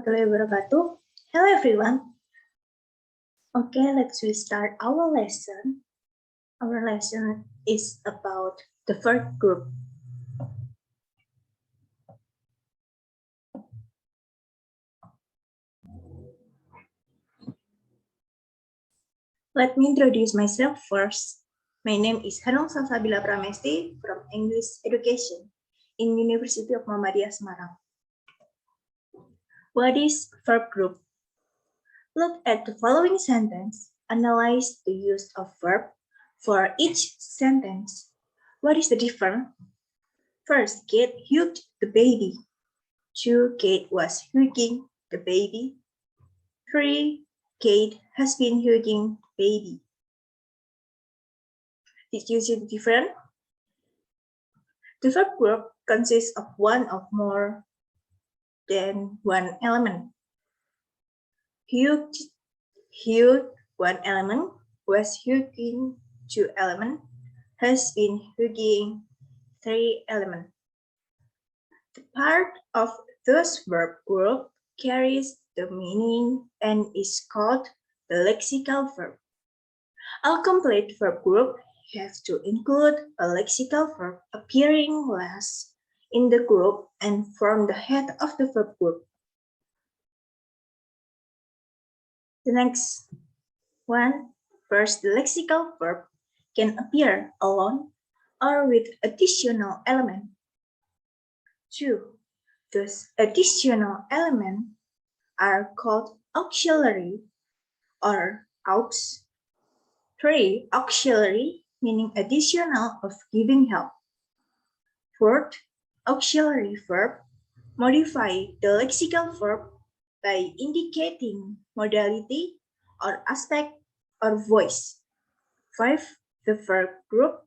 warahmatullahi wabarakatuh. Hello everyone. Okay, let's start our lesson. Our lesson is about the verb group. Let me introduce myself first. My name is Hanung Salsabila Pramesti from English Education in University of Muhammadiyah, Semarang. What is verb group? Look at the following sentence. Analyze the use of verb for each sentence. What is the difference? First, Kate hugged the baby. 2, Kate was hugging the baby. 3, Kate has been hugging the baby. Did you see the difference? The verb group consists of one or more than one element. Hugged, one element, was hugging 2 elements, has been hugging 3 elements. The part of those verb group carries the meaning and is called the lexical verb. A complete verb group has to include a lexical verb appearing last in the group and form the head of the verb group. The next one, first, the lexical verb can appear alone or with additional element. 2, those additional elements are called auxiliary or aux. 3, auxiliary meaning additional of giving help. 4th, auxiliary verb modify the lexical verb by indicating modality or aspect or voice. 5, the verb group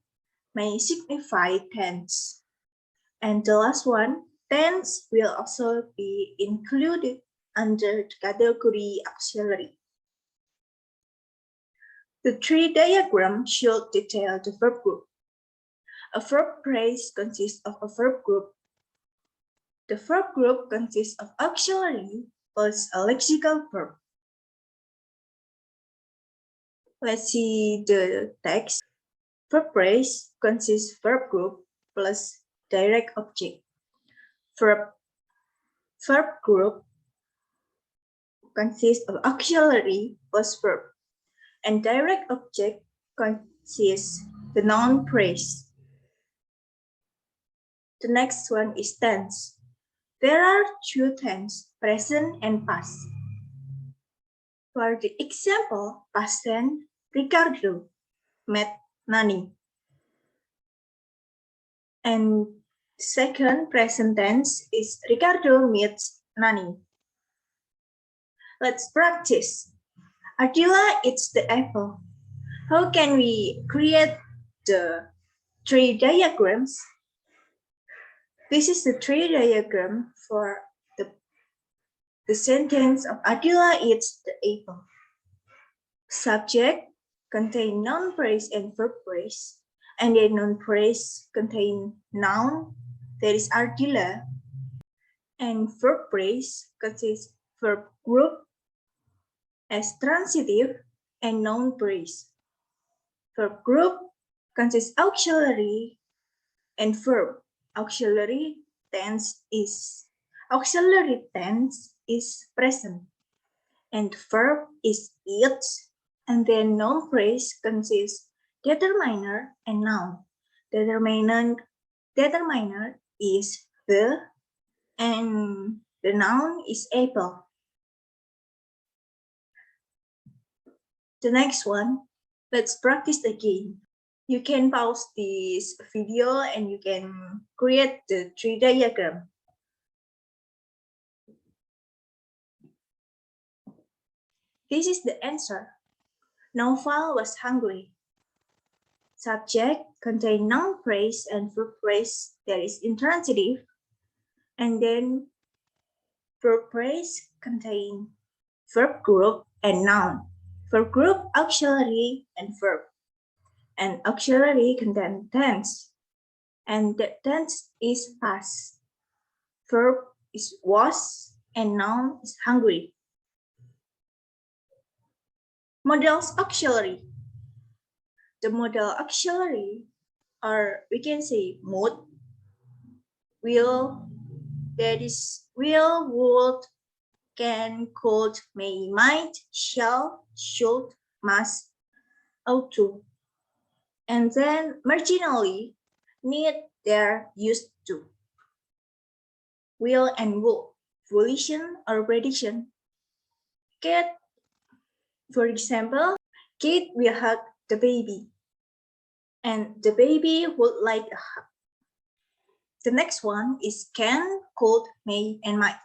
may signify tense. And the last one, tense will also be included under the category auxiliary. The tree diagram should detail the verb group. A verb phrase consists of a verb group. The verb group consists of auxiliary plus a lexical verb. Let's see the text. Verb phrase consists verb group plus direct object. Verb group consists of auxiliary plus verb, and direct object consists the noun phrase. The next one is tense. There are 2 tense, present and past. For the example, past tense, Ricardo met Nani. And second, present tense is Ricardo meets Nani. Let's practice. Ardila eats the apple. How can we create the tree diagrams? This is the tree diagram for the sentence of Ardila eats the apple. Subject contain noun phrase and verb phrase, and the noun phrase contain noun, that is Ardila, and verb phrase consists verb group as transitive and noun phrase. Verb group consists auxiliary and verb. Auxiliary tense is present, and verb is eats, and then noun phrase consists determiner and noun. Determiner is the, and the noun is apple. The next one, let's practice again. You can pause this video and you can create the tree diagram. This is the answer. Naufal was hungry. Subject contain noun phrase and verb phrase that is intransitive, and then verb phrase contain verb group and noun. Verb group, auxiliary, and verb. And auxiliary contain tense, and the tense is past. Verb is was, and noun is hungry. Modals auxiliary. The modal auxiliary are, we can say, mood, will, that is will, would, can, could, may, might, shall, should, must, ought to. And then marginally, need, there, used to. Will and would, volition or prediction. Kate, for example, Kate will hug the baby, and the baby would like a hug. The next one is can, could, may, and might.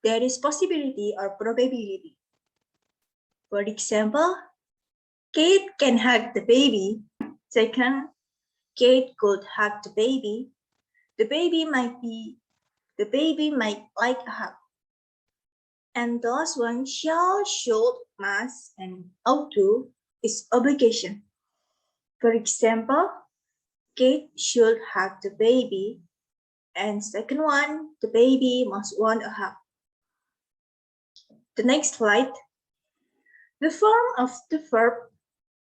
There is possibility or probability. For example, Kate can hug the baby. Second, Kate could hug the baby. The baby might like a hug. And the last one, shall, should, must, and ought to is obligation. For example, Kate should hug the baby. And second one, the baby must want a hug. The next slide. The form of the verb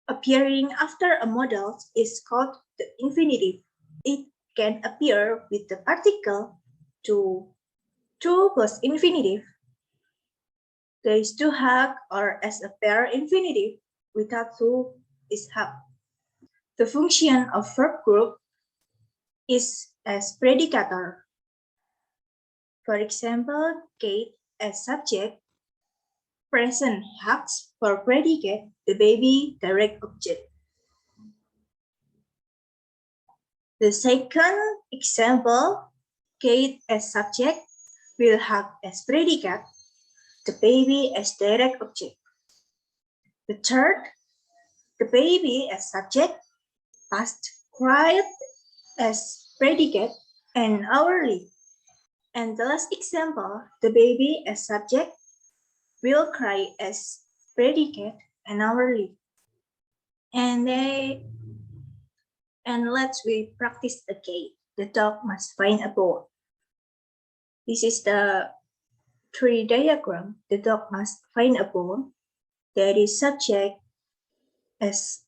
appearing after a modal is called the infinitive. It can appear with the particle to plus infinitive. There is to hug, or as a pair infinitive without to is hug. The function of verb group is as predicator. For example, Kate as subject, present hugs for predicate, the baby direct object. The second example, Kate as subject, will hug as predicate, the baby as direct object. The third, the baby as subject, past cried as predicate and hourly. And the last example, the baby as subject, will cry as predicate and hourly. And let's we practice again. The dog must find a ball. This is the tree diagram. The dog must find a ball. There is subject as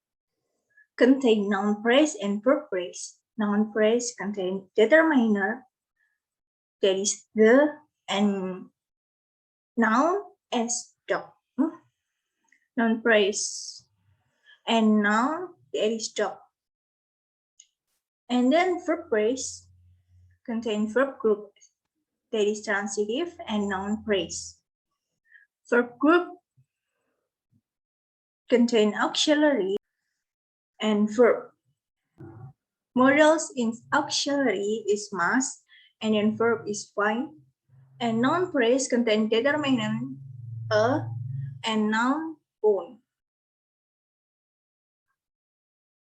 contain noun phrase and verb phrase. Noun phrase contain determiner. There is the and noun as dog. Noun phrase and noun there is dog. And then verb phrase contain verb group. There is transitive and noun phrase. Verb group contain auxiliary and verb. Modals in auxiliary is must, and then verb is find. And noun phrase contain determinant a and noun own.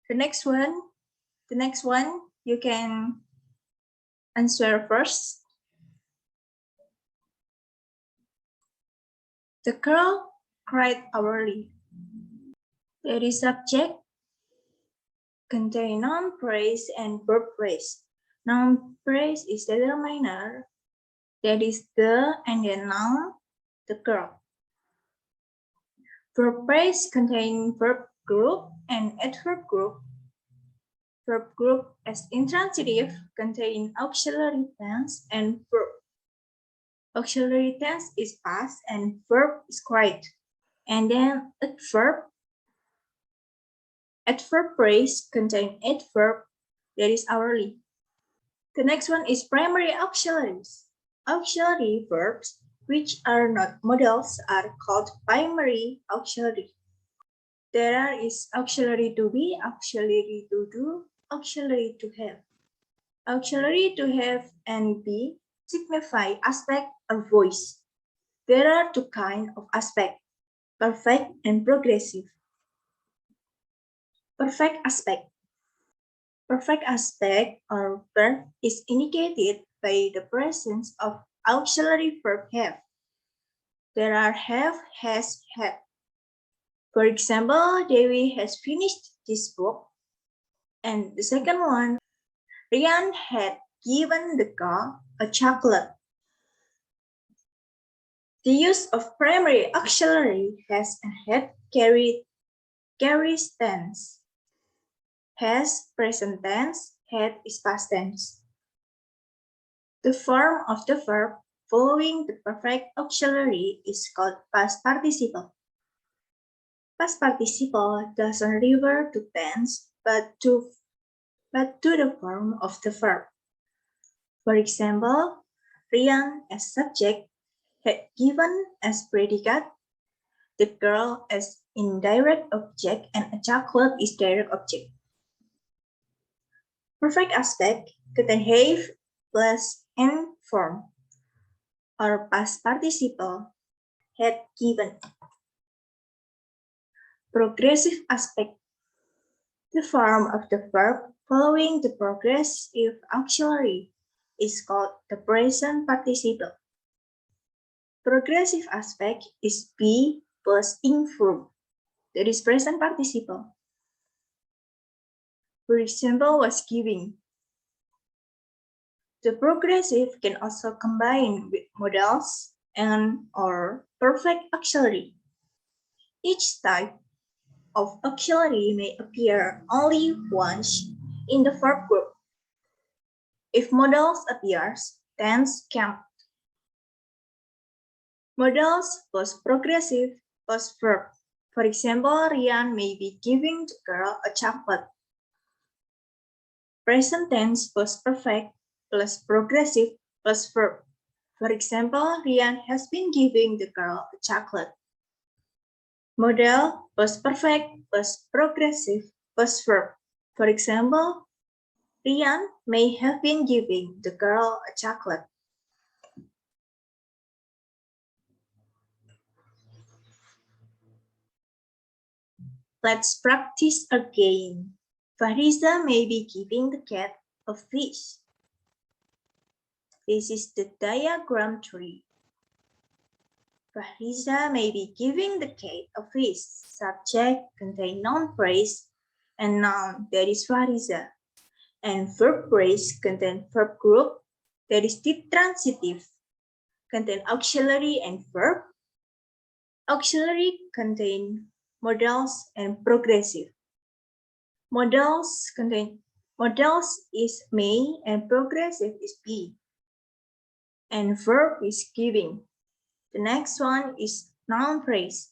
The next one you can answer first. The girl cried hourly. There is subject, contain noun phrase and verb phrase. Noun phrase is determiner. That is the and then noun, the girl. Verb phrase contain verb group and adverb group. Verb group as intransitive contain auxiliary tense and verb. Auxiliary tense is past and verb is cried. And then adverb phrase contain adverb that is hourly. The next one is primary auxiliaries. Auxiliary verbs which are not modals are called primary auxiliary. There is auxiliary to be, auxiliary to do, auxiliary to have. Auxiliary to have and be signify aspect or voice. There are two kinds of aspect, perfect and progressive. Perfect aspect. Perfect aspect or verb is indicated by the presence of auxiliary verb have. There are have, has, had. For example, Dewi has finished this book. And the second one, Rian had given the girl a chocolate. The use of primary auxiliary has and had carries tense. Has present tense, had is past tense. The form of the verb following the perfect auxiliary is called past participle. Past participle doesn't refer to tense, but to the form of the verb. For example, Rian as subject had given as predicate, the girl as indirect object, and a chocolate is direct object. Perfect aspect contain have plus and form, or past participle had given. Progressive aspect. The form of the verb following the progressive auxiliary is called the present participle. Progressive aspect is be plus ing verb, that is present participle. For example, was giving. The progressive can also combine with modals and or perfect auxiliary. Each type of auxiliary may appear only once in the verb group. If modals appears, tense count. Modals plus progressive plus verb. For example, Rian may be giving the girl a chocolate. Present tense plus perfect plus progressive plus verb. For example, Rian has been giving the girl a chocolate. Modal plus perfect plus progressive plus verb. For example, Rian may have been giving the girl a chocolate. Let's practice again. Fariza may be giving the cat a fish. This is the diagram 3. Fariza may be giving the cat a fish. Subject contain noun phrase and noun, that is Fariza. And verb phrase contain verb group, that is the transitive. Contain auxiliary and verb. Auxiliary contain modals and progressive. Modals is may and progressive is be. And verb is giving. The next one is noun phrase.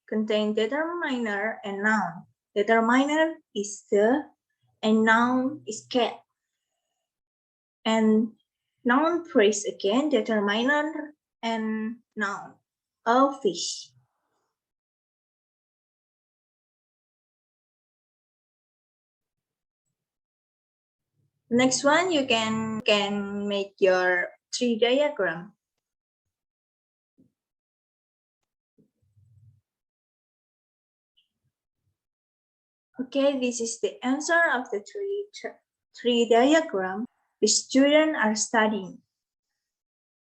Contain determiner and noun. Determiner is the and noun is cat. And noun phrase again, determiner and noun, a fish. Next one, you can make your tree diagram. Okay, this is the answer of the tree diagram. The students are studying.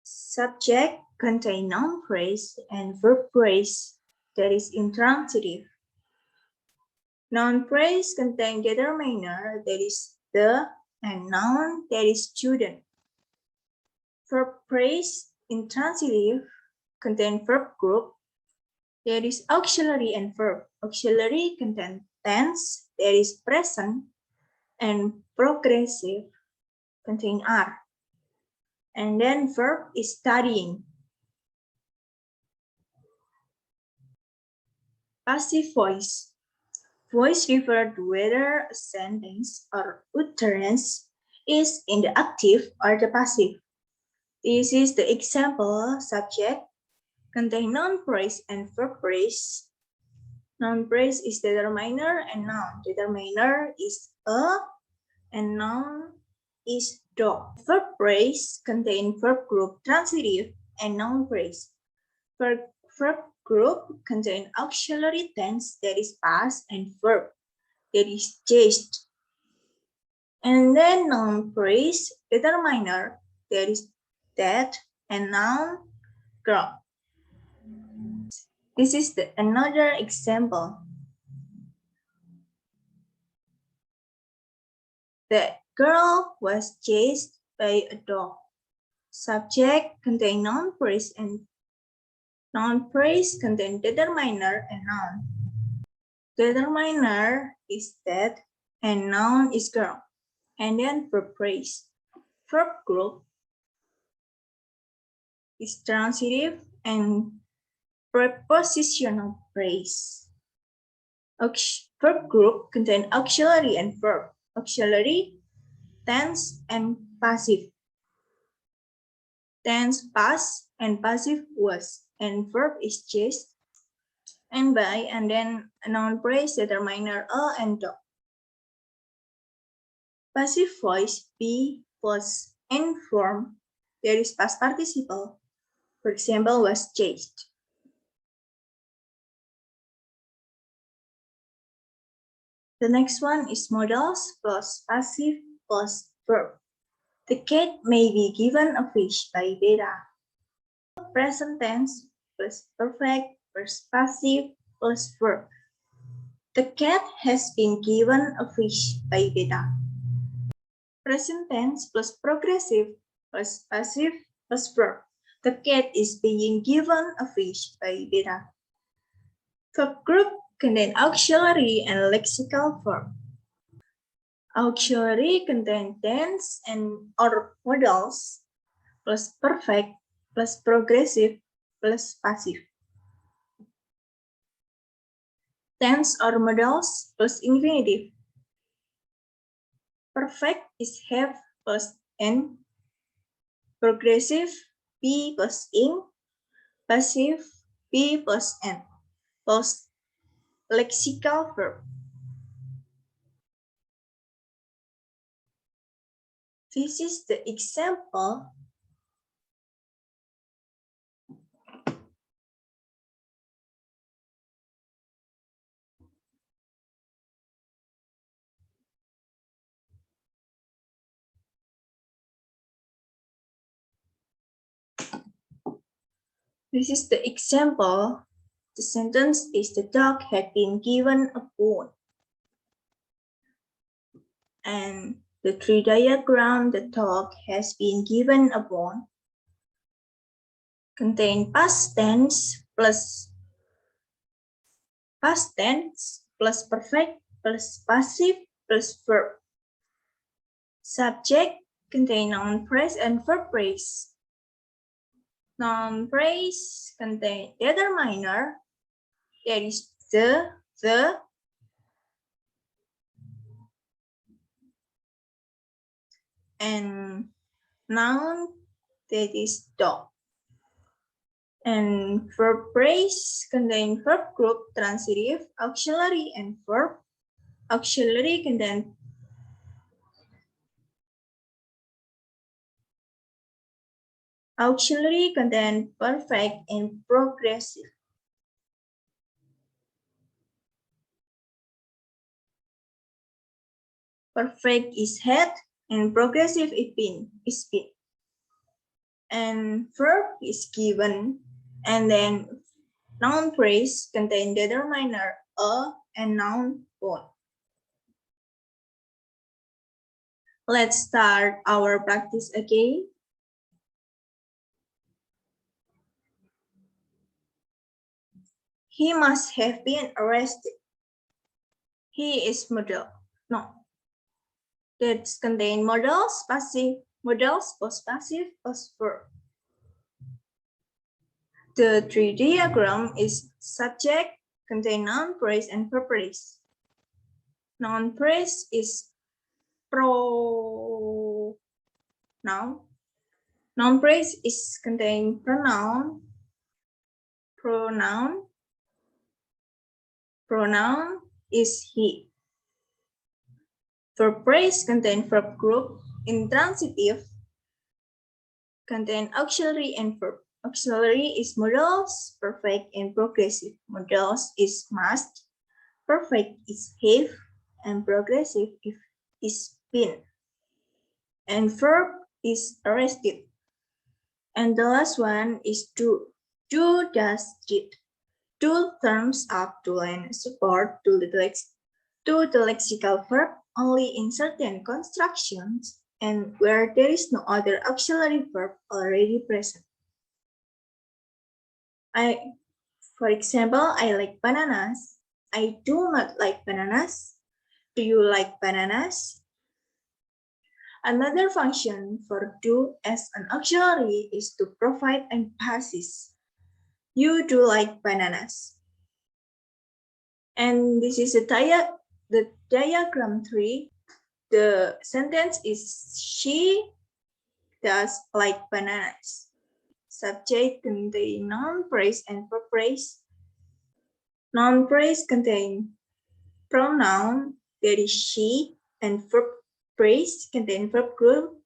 Subject contain noun phrase and verb phrase, that is intransitive. Noun phrase contain determiner, that is the, and noun, that is student. Verb phrase intransitive contain verb group, that is auxiliary and verb. Auxiliary contain tense, that is present, and progressive contain are. And then verb is studying. Passive voice. Voice refers to whether a sentence or utterance is in the active or the passive. This is the example. Subject contain noun phrase and verb phrase. Noun phrase is determiner and noun. Determiner is a and noun is dog. Verb phrase contain verb group transitive and noun phrase. Verb group contain auxiliary tense, that is past, and verb, that is chased. And then noun phrase determiner, that is that, and noun girl. This is another example. The girl was chased by a dog. Subject contain noun phrase and Noun phrase contains determiner and noun. Determiner is that and noun is girl. And then verb phrase. Verb group is transitive and prepositional phrase. Verb group contain auxiliary and verb. Auxiliary, tense, and passive. Tense, past, and passive was. And verb is just and by, and then a noun phrase determiner a and the. Passive voice be plus in form. There is past participle. For example, was chased. The next one is modals plus passive plus verb. The cat may be given a fish by beta. Present tense plus perfect plus passive plus verb. The cat has been given a fish by beta. Present tense plus progressive plus passive plus verb. The cat is being given a fish by beta. Verb group contain auxiliary and lexical verb. Auxiliary contain tense and or modals plus perfect plus progressive plus passive. Tense or modals plus infinitive. Perfect is have plus n. Progressive be plus ing. Passive be plus n. Plus lexical verb. This is the example. This is the example. The sentence is the dog had been given a bone. And the tree diagram, the dog has been given a bone, contain past tense plus perfect plus passive plus verb. Subject contain noun phrase and verb phrase. Noun phrase contain determiner, that is the, and noun, that is dog. And verb phrase contain verb group transitive, auxiliary, and verb. Auxiliary contain perfect and progressive. Perfect is had and progressive is been. And verb is given, and then noun phrase contain determiner a and noun bone. Let's start our practice again. He must have been arrested. He is model. No. That's contain modals, passive, modals, post passive, post verb. The tree diagram is subject, contain noun phrase and verb phrase. Noun phrase is pronoun. Noun phrase is contain pronoun. Pronoun is he. Verb phrase contain verb group. Intransitive contain auxiliary and verb. Auxiliary is modals, perfect, and progressive. Modals is must, perfect is have, and progressive is been. And verb is arrested. And the last one is do. Do, does, did. Do terms up to lend support to the lexical verb only in certain constructions and where there is no other auxiliary verb already present. For example, I like bananas. I do not like bananas. Do you like bananas? Another function for do as an auxiliary is to provide emphasis. You do like bananas. And this is the diagram 3. The sentence is she does like bananas. Subject contain noun phrase and verb phrase. Noun phrase contain pronoun, that is she, and verb phrase contain verb group,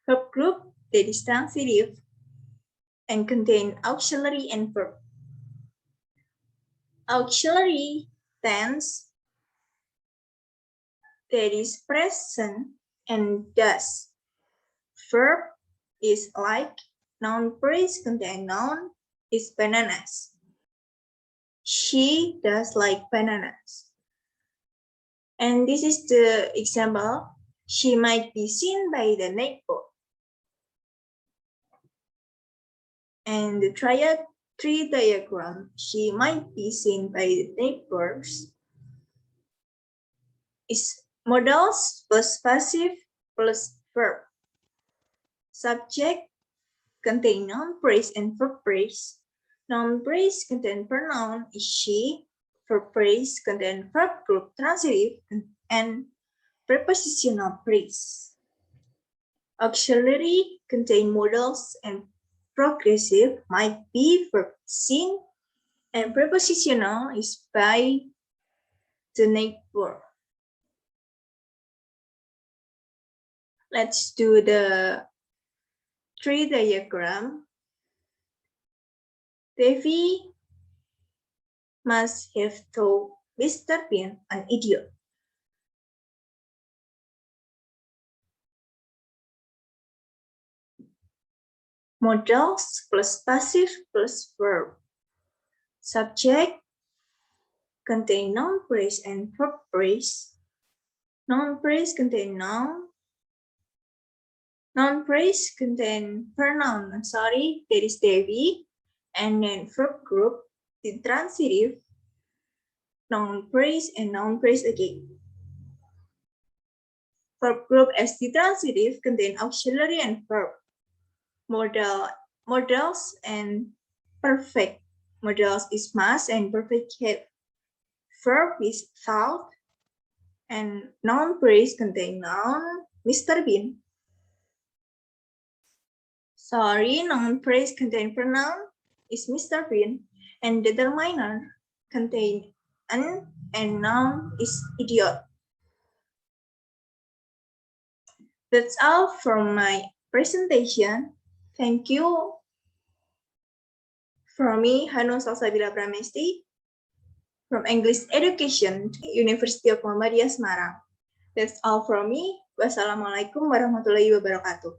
that is transitive, and contain auxiliary and verb. Auxiliary tense, that is present and does. Verb is like, noun phrase contain noun is bananas. She does like bananas. And this is the example. She might be seen by the neighbor. And the triad 3 diagram, she might be seen by the neighbors, is modals plus passive plus verb. Subject contain noun phrase and verb phrase. Noun phrase contain pronoun is she, verb phrase contain verb group transitive and prepositional phrase. Auxiliary contain modals and progressive might be verb seen, and prepositional is by the neighbor. Let's do the 3 diagram. Devi must have told Mr. Bean an idiot. Modals plus passive plus verb. Subject contain noun phrase and verb phrase. Noun phrase contain noun. Noun phrase contain pronoun, that is Devi, and then verb group, the transitive, noun phrase, and noun phrase again. Verb group as the transitive contain auxiliary and verb. Modals and perfect. Modals is must and perfect have. Verb is thought, and noun phrase contain noun, Mr. Bean. Noun phrase contain pronoun is Mr. Bean, and determiner contain an, and noun is idiot. That's all from my presentation. Thank you. From me, Hanung Salsabila Pramesti, from English Education, University of Muhammadiyah, Semarang. That's all from me. Wassalamualaikum warahmatullahi wabarakatuh.